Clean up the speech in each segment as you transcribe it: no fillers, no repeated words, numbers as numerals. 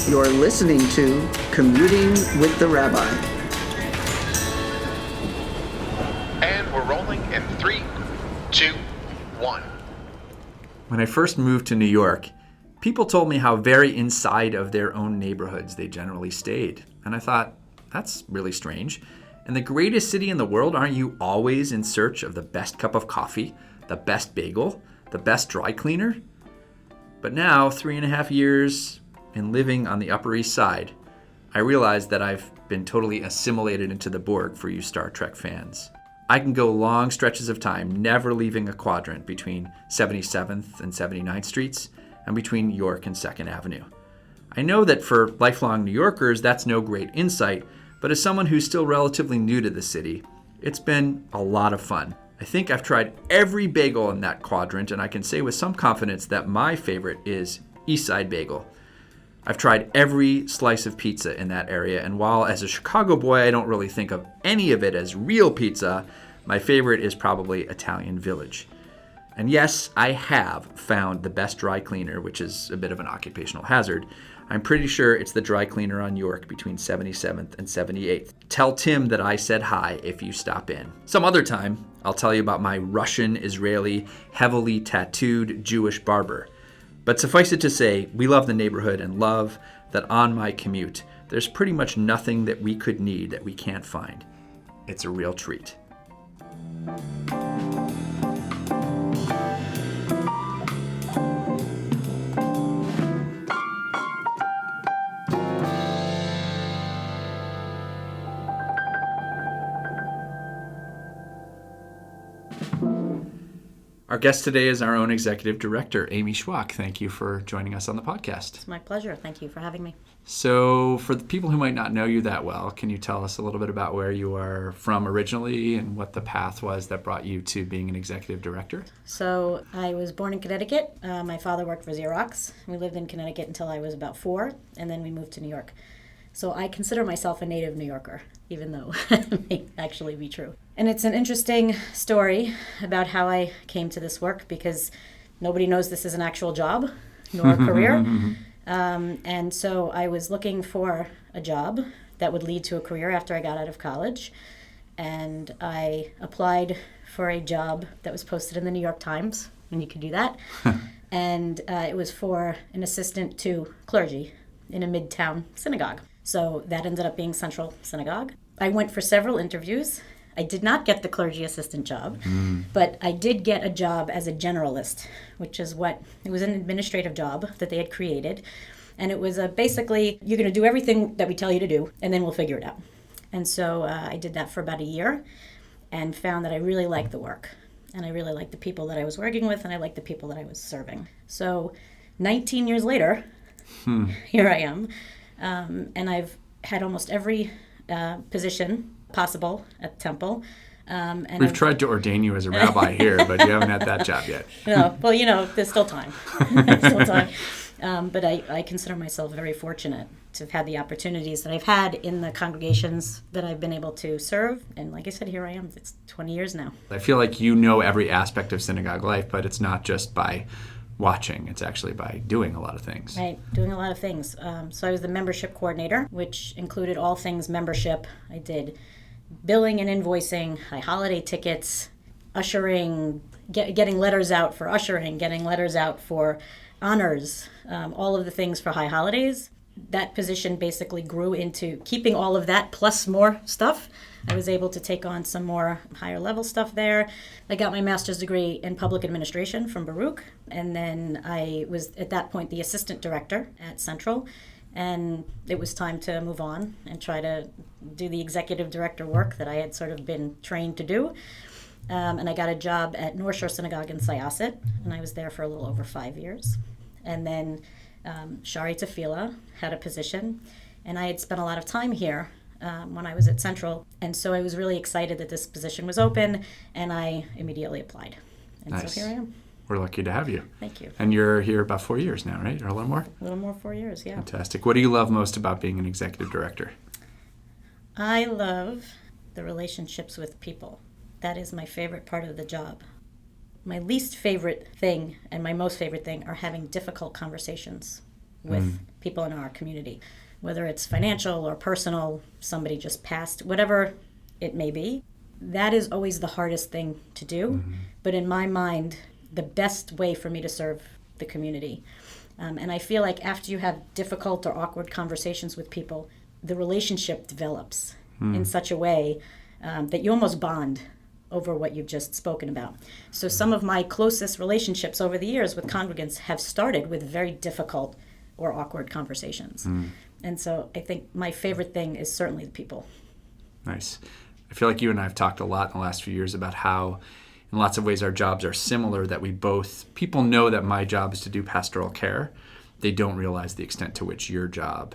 You're listening to Commuting with the Rabbi. And we're rolling in 3, 2, 1. When I first moved to New York, people told me how very inside of their own neighborhoods they generally stayed. And I thought, that's really strange. In the greatest city in the world, aren't you always in search of the best cup of coffee, the best bagel, the best dry cleaner? But now, 3.5 years in living on the Upper East Side, I realize that I've been totally assimilated into the Borg for you Star Trek fans. I can go long stretches of time never leaving a quadrant between 77th and 79th Streets and between York and 2nd Avenue. I know that for lifelong New Yorkers, that's no great insight, but as someone who's still relatively new to the city, it's been a lot of fun. I think I've tried every bagel in that quadrant, and I can say with some confidence that my favorite is East Side Bagel. I've tried every slice of pizza in that area, and while as a Chicago boy I don't really think of any of it as real pizza, my favorite is probably Italian Village. And yes, I have found the best dry cleaner, which is a bit of an occupational hazard. I'm pretty sure it's the dry cleaner on York between 77th and 78th. Tell Tim that I said hi if you stop in. Some other time, I'll tell you about my Russian-Israeli, heavily tattooed Jewish barber. But suffice it to say, we love the neighborhood and love that on my commute, there's pretty much nothing that we could need that we can't find. It's a real treat. Our guest today is our own executive director, Amy Schwach. Thank you for joining us on the podcast. It's my pleasure. Thank you for having me. So for the people who might not know you that well, can you tell us a little bit about where you are from originally and what the path was that brought you to being an executive director? So I was born in Connecticut. My father worked for Xerox. We lived in Connecticut until I was about 4, and then we moved to New York. So I consider myself a native New Yorker, even though it may actually be true. And it's an interesting story about how I came to this work because nobody knows this is an actual job nor a career. And so I was looking for a job that would lead to a career after I got out of college. And I applied for a job that was posted in the New York Times, and you could do that. And it was for an assistant to clergy in a midtown synagogue. So that ended up being Central Synagogue. I went for several interviews. I did not get the clergy assistant job, but I did get a job as a generalist, which is it was an administrative job that they had created. And it was basically, you're going to do everything that we tell you to do, and then we'll figure it out. And so I did that for about a year and found that I really liked the work. And I really liked the people that I was working with, and I liked the people that I was serving. So 19 years later, here I am. And I've had almost every position possible at Temple. And We've tried to ordain you as a rabbi here, but you haven't had that job yet. No, well, there's still time. There's still time. But I consider myself very fortunate to have had the opportunities that I've had in the congregations that I've been able to serve. And like I said, here I am. It's 20 years now. I feel like you know every aspect of synagogue life, but it's not just by watching. It's actually by doing a lot of things. Right, doing a lot of things. So I was the membership coordinator, which included all things membership. I did billing and invoicing, high holiday tickets, ushering, getting letters out for ushering, getting letters out for honors, all of the things for high holidays. That position basically grew into keeping all of that plus more stuff. I was able to take on some more higher level stuff there. I got my master's degree in public administration from Baruch, and then I was at that point the assistant director at Central, and it was time to move on and try to do the executive director work that I had sort of been trained to do. And I got a job at North Shore Synagogue in Syosset, and I was there for a little over 5 years. And then Shaaray Tefila had a position, and I had spent a lot of time here when I was at Central, and so I was really excited that this position was open, and I immediately applied. And Nice. So here I am. We're lucky to have you. Thank you. And you're here about 4 years now, right? Or a little more? A little more 4 years, yeah. Fantastic. What do you love most about being an executive director? I love the relationships with people. That is my favorite part of the job. My least favorite thing and my most favorite thing are having difficult conversations with people in our community, whether it's financial or personal, somebody just passed, whatever it may be. That is always the hardest thing to do. But in my mind, the best way for me to serve the community. And I feel like after you have difficult or awkward conversations with people, the relationship develops in such a way that you almost bond over what you've just spoken about. So some of my closest relationships over the years with congregants have started with very difficult or awkward conversations. And so I think my favorite thing is certainly the people. Nice. I feel like you and I have talked a lot in the last few years about how in lots of ways our jobs are similar, that people know that my job is to do pastoral care. They don't realize the extent to which your job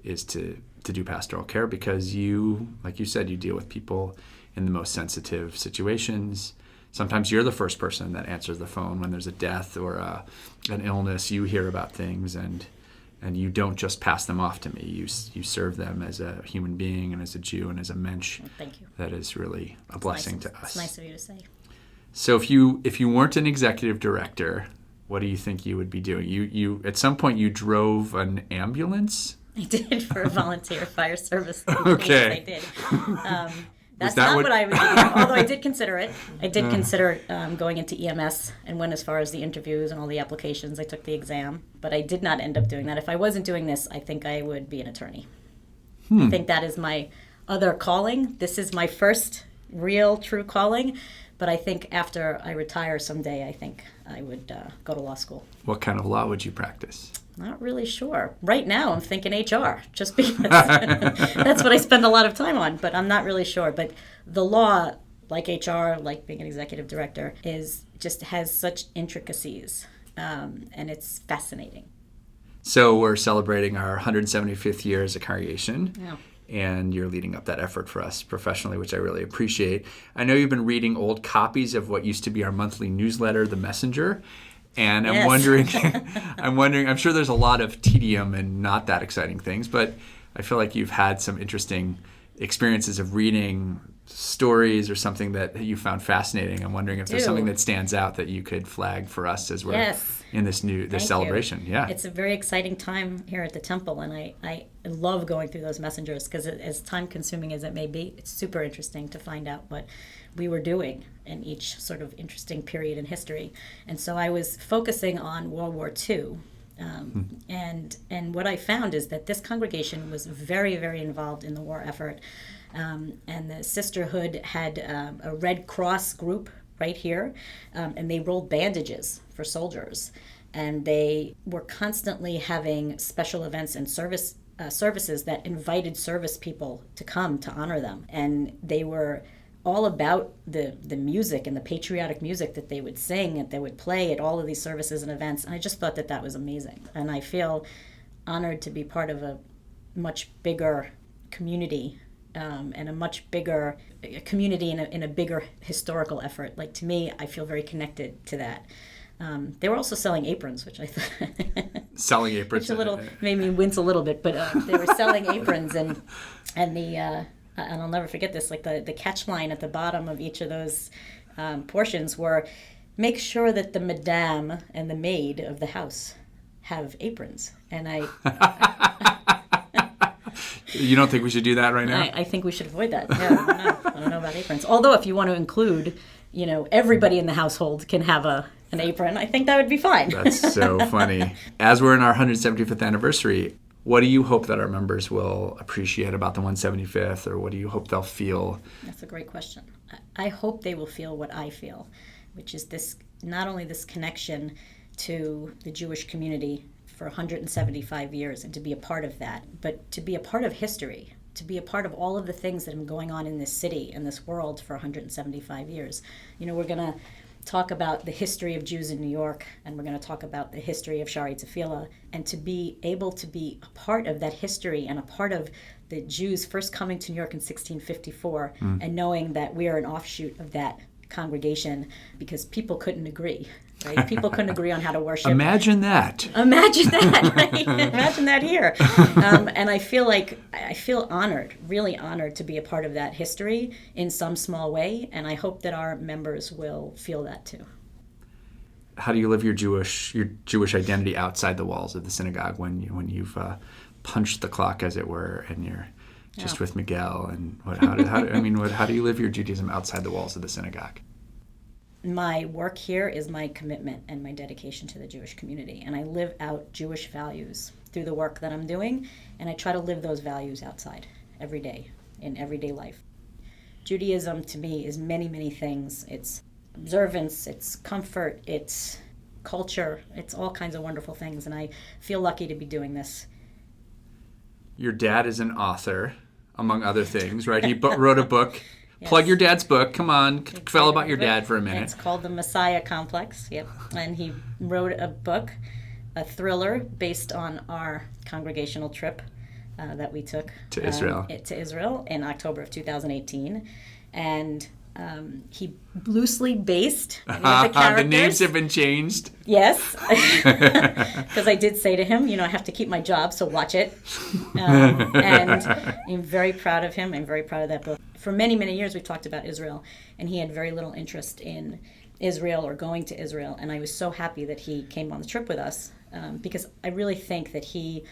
is to do pastoral care, because you, like you said, you deal with people in the most sensitive situations. Sometimes you're the first person that answers the phone when there's a death or an illness. You hear about things, and you don't just pass them off to me. You serve them as a human being and as a Jew and as a mensch. Thank you. That is really a blessing to us. It's nice of you to say. So if you weren't an executive director, what do you think you would be doing? You at some point you drove an ambulance? I did, for a volunteer fire service. Okay. I did. That's not what I would do, although I did consider it. I did consider going into EMS and went as far as the interviews and all the applications. I took the exam, but I did not end up doing that. If I wasn't doing this, I think I would be an attorney. I think that is my other calling. This is my first real, true calling. But I think after I retire someday, I think I would go to law school. What kind of law would you practice? Not really sure. Right now, I'm thinking HR, just because that's what I spend a lot of time on, but I'm not really sure. But the law, like HR, like being an executive director, just has such intricacies, and it's fascinating. So we're celebrating our 175th year as a congregation. Yeah. And you're leading up that effort for us professionally, which I really appreciate. I know you've been reading old copies of what used to be our monthly newsletter, The Messenger. And I'm wondering, I'm sure there's a lot of tedium and not that exciting things, but I feel like you've had some interesting experiences of reading stories or something that you found fascinating. I'm wondering if there's something that stands out that you could flag for us as we're in this celebration. Yeah, it's a very exciting time here at the Temple, and I love going through those messengers, because as time consuming as it may be, it's super interesting to find out what we were doing in each sort of interesting period in history. And so I was focusing on World War II. And what I found is that this congregation was very, very involved in the war effort. And the sisterhood had a Red Cross group right here, and they rolled bandages for soldiers. And they were constantly having special events and services that invited service people to come to honor them. And they were all about the music and the patriotic music that they would sing and they would play at all of these services and events. And I just thought that was amazing. And I feel honored to be part of a much bigger community, and a much bigger community in a bigger historical effort. Like, to me, I feel very connected to that. They were also selling aprons, which I thought selling aprons, which made me wince a little bit. But they were selling aprons, and I'll never forget this. Like the catch line at the bottom of each of those portions were, "Make sure that the madame and the maid of the house have aprons." And You don't think we should do that right now? I think we should avoid that. Yeah, I don't know about aprons. Although if you want to include, everybody in the household can have an apron, I think that would be fine. That's so funny. As we're in our 175th anniversary, what do you hope that our members will appreciate about the 175th, or what do you hope they'll feel? That's a great question. I hope they will feel what I feel, which is not only this connection to the Jewish community for 175 years and to be a part of that, but to be a part of history, to be a part of all of the things that have been going on in this city and this world for 175 years. We're going to talk about the history of Jews in New York, and we're going to talk about the history of Shaaray Tefila, and to be able to be a part of that history and a part of the Jews first coming to New York in 1654, and knowing that we are an offshoot of that congregation, because people couldn't agree. Right? People couldn't agree on how to worship. Imagine that. Imagine that, right? Imagine that here. And I feel honored, really honored to be a part of that history in some small way, and I hope that our members will feel that too. how do you live your Jewish identity outside the walls of the synagogue when you've punched the clock, as it were, and you're just with Miguel? And how do you live your Judaism outside the walls of the synagogue? My work here is my commitment and my dedication to the Jewish community, and I live out Jewish values through the work that I'm doing, and I try to live those values outside every day, in everyday life. Judaism to me is many, many things. It's observance, it's comfort, it's culture, it's all kinds of wonderful things, and I feel lucky to be doing this. Your dad is an author, among other things, right? He wrote a book. Yes. Plug your dad's book. Come on, tell about your dad for a minute. It's called The Messiah Complex, yep. And he wrote a book, a thriller, based on our congregational trip that we took to Israel in October of 2018. And he loosely based the characters. The names have been changed. Yes, because I did say to him, I have to keep my job, so watch it. And I'm very proud of him. I'm very proud of that book. For many, many years, we talked about Israel, and he had very little interest in Israel or going to Israel. And I was so happy that he came on the trip with us because I really think that he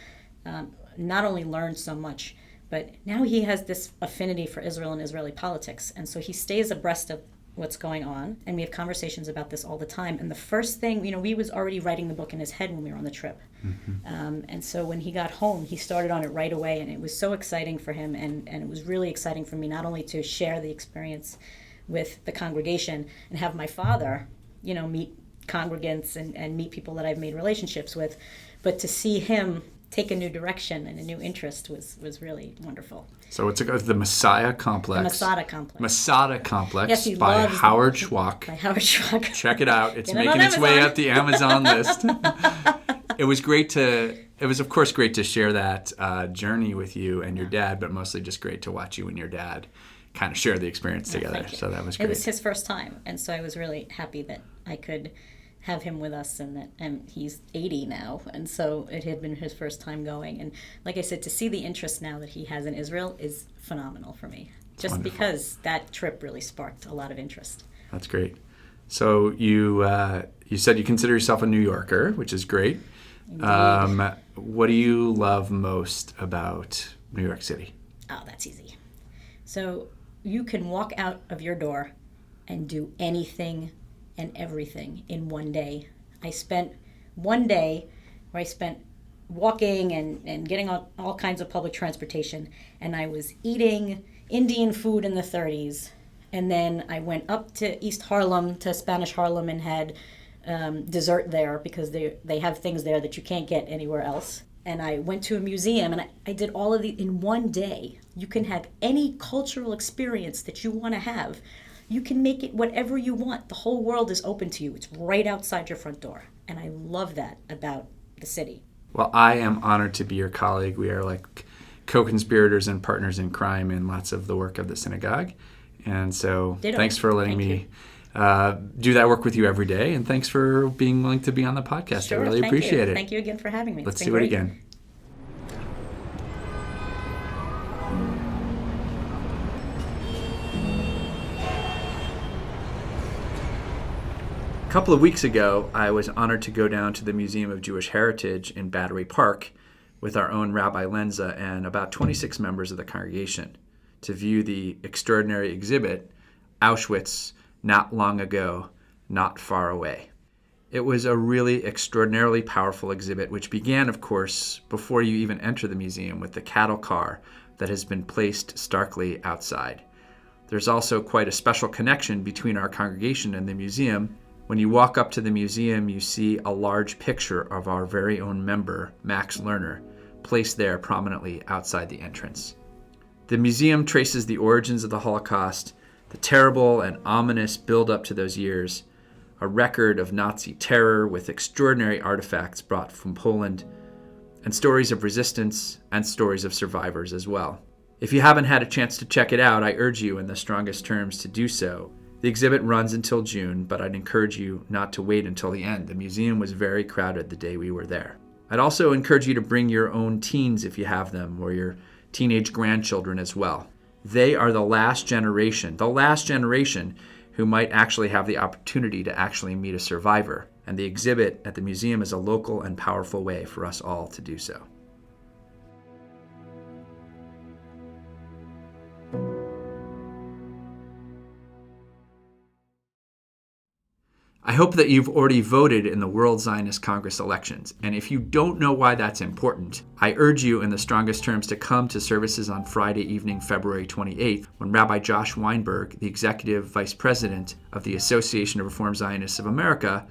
not only learned so much, but now he has this affinity for Israel and Israeli politics. And so he stays abreast of what's going on. And we have conversations about this all the time. And the first thing, we was already writing the book in his head when we were on the trip. Mm-hmm. And so when he got home, he started on it right away. And it was so exciting for him. And it was really exciting for me, not only to share the experience with the congregation and have my father, meet congregants and meet people that I've made relationships with, but to see him take a new direction and a new interest was really wonderful. So it's the Messiah Complex. The Masada Complex. Masada Complex, yes, he by loves Howard Schwach. By Howard Schwach. Check it out. It's Get making its way up the Amazon list. It was of course great to share that journey with you and your dad, but mostly just great to watch you and your dad kind of share the experience together. So that was great. It was his first time, and so I was really happy that I could have him with us, and he's 80 now, and so it had been his first time going. And like I said, to see the interest now that he has in Israel is phenomenal for me, just wonderful. Because that trip really sparked a lot of interest. That's great. So you said you consider yourself a New Yorker, which is great. What do you love most about New York City? Oh, that's easy. So you can walk out of your door and do anything and everything in one day. I spent one day where I spent walking and getting on all kinds of public transportation, and I was eating Indian food in the 30s, and then I went up to East Harlem, to Spanish Harlem, and had dessert there because they have things there that you can't get anywhere else. And I went to a museum, and I did all of these in one day. You can have any cultural experience that you want to have. You can make it whatever you want. The whole world is open to you. It's right outside your front door. And I love that about the city. Well, I am honored to be your colleague. We are like co-conspirators and partners in crime in lots of the work of the synagogue. And so thanks for letting me do that work with you every day. And thanks for being willing to be on the podcast. Sure, I really appreciate it. Thank you again for having me. Let's do it again. A couple of weeks ago, I was honored to go down to the Museum of Jewish Heritage in Battery Park with our own Rabbi Lenza and about 26 members of the congregation to view the extraordinary exhibit, Auschwitz, Not Long Ago, Not Far Away. It was a really extraordinarily powerful exhibit, which began, of course, before you even enter the museum with the cattle car that has been placed starkly outside. There's also quite a special connection between our congregation and the museum. When you walk up to the museum, you see a large picture of our very own member, Max Lerner, placed there prominently outside the entrance. The museum traces the origins of the Holocaust, the terrible and ominous build-up to those years, a record of Nazi terror with extraordinary artifacts brought from Poland, and stories of resistance and stories of survivors as well. If you haven't had a chance to check it out, I urge you in the strongest terms to do so. The exhibit runs until June, but I'd encourage you not to wait until the end. The museum was very crowded the day we were there. I'd also encourage you to bring your own teens if you have them, or your teenage grandchildren as well. They are the last generation who might actually have the opportunity to actually meet a survivor. and the exhibit at the museum is a local and powerful way for us all to do so. I hope that you've already voted in the World Zionist Congress elections, and if you don't know why that's important, I urge you in the strongest terms to come to services on Friday evening, February 28th, when Rabbi Josh Weinberg, the Executive Vice President of the Association of Reformed Zionists of America,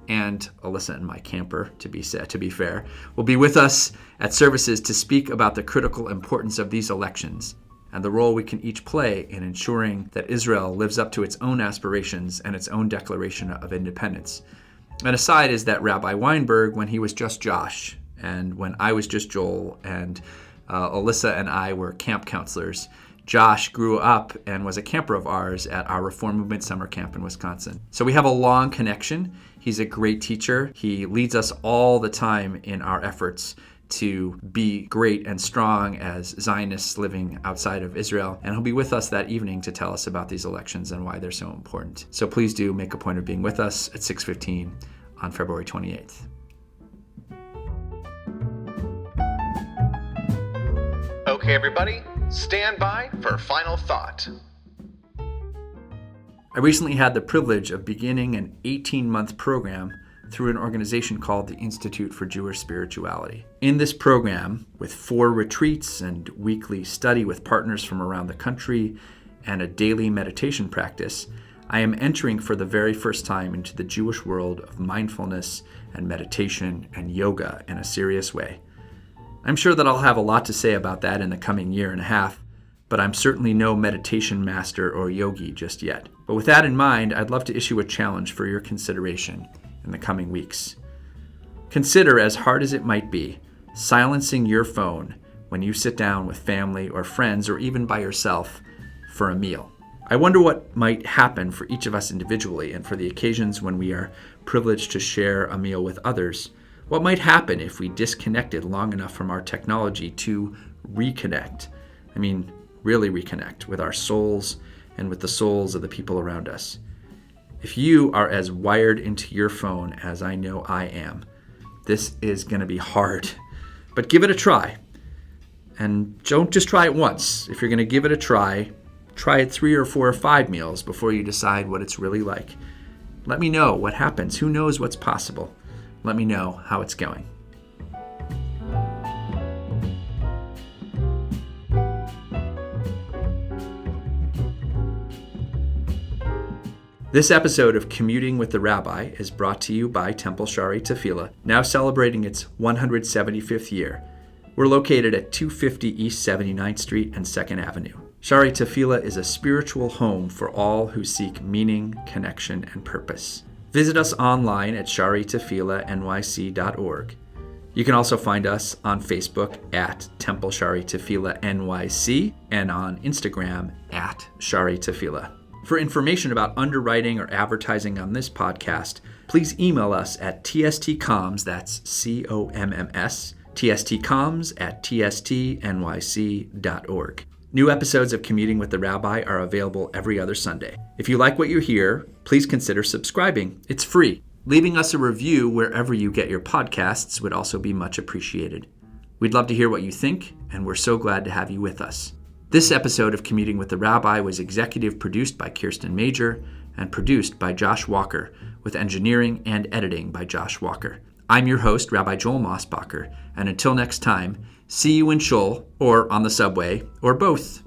and Alyssa and my camper, to be fair, will be with us at services to speak about the critical importance of these elections and the role we can each play in ensuring that Israel lives up to its own aspirations and its own declaration of independence. An aside is that Rabbi Weinberg, when he was just Josh, and when I was just Joel, and Alyssa and I were camp counselors, Josh grew up and was a camper of ours at our Reform Movement summer camp in Wisconsin. So we have a long connection. He's a great teacher. He leads us all the time in our efforts to be great and strong as Zionists living outside of Israel. And he'll be with us that evening to tell us about these elections and why they're so important. So please do make a point of being with us at 6:15 on February 28th. Okay, everybody, stand by for final thought. I recently had the privilege of beginning an 18-month program through an organization called the Institute for Jewish Spirituality. In this program, with 4 retreats and weekly study with partners from around the country and a daily meditation practice, I am entering for the very first time into the Jewish world of mindfulness and meditation and yoga in a serious way. I'm sure that I'll have a lot to say about that in the coming year and a half, but I'm certainly no meditation master or yogi just yet. But with that in mind, I'd love to issue a challenge for your consideration in the coming weeks. Consider, as hard as it might be, silencing your phone when you sit down with family or friends or even by yourself for a meal. I wonder what might happen for each of us individually and for the occasions when we are privileged to share a meal with others. What might happen if we disconnected long enough from our technology to reconnect? I mean, really reconnect with our souls and with the souls of the people around us. If you are as wired into your phone as I know I am, this is going to be hard. But give it a try. And don't just try it once. If you're going to give it a try it 3 or 4 or 5 meals before you decide what it's really like. Let me know what happens. Who knows what's possible? Let me know how it's going. This episode of Commuting with the Rabbi is brought to you by Temple Shaaray Tefila, now celebrating its 175th year. We're located at 250 East 79th Street and 2nd Avenue. Shaaray Tefila is a spiritual home for all who seek meaning, connection, and purpose. Visit us online at shaaraytefilanyc.org. You can also find us on Facebook at Temple Shaaray Tefila NYC and on Instagram at Shaaray Tefila. For information about underwriting or advertising on this podcast, please email us at tstcoms, that's COMMS, tstcoms@tstnyc.org. New episodes of Commuting with the Rabbi are available every other Sunday. If you like what you hear, please consider subscribing. It's free. Leaving us a review wherever you get your podcasts would also be much appreciated. We'd love to hear what you think, and we're so glad to have you with us. This episode of Commuting with the Rabbi was executive produced by Kirsten Major and produced by Josh Walker, with engineering and editing by Josh Walker. I'm your host, Rabbi Joel Mosbacher, and until next time, see you in Shul, or on the subway, or both.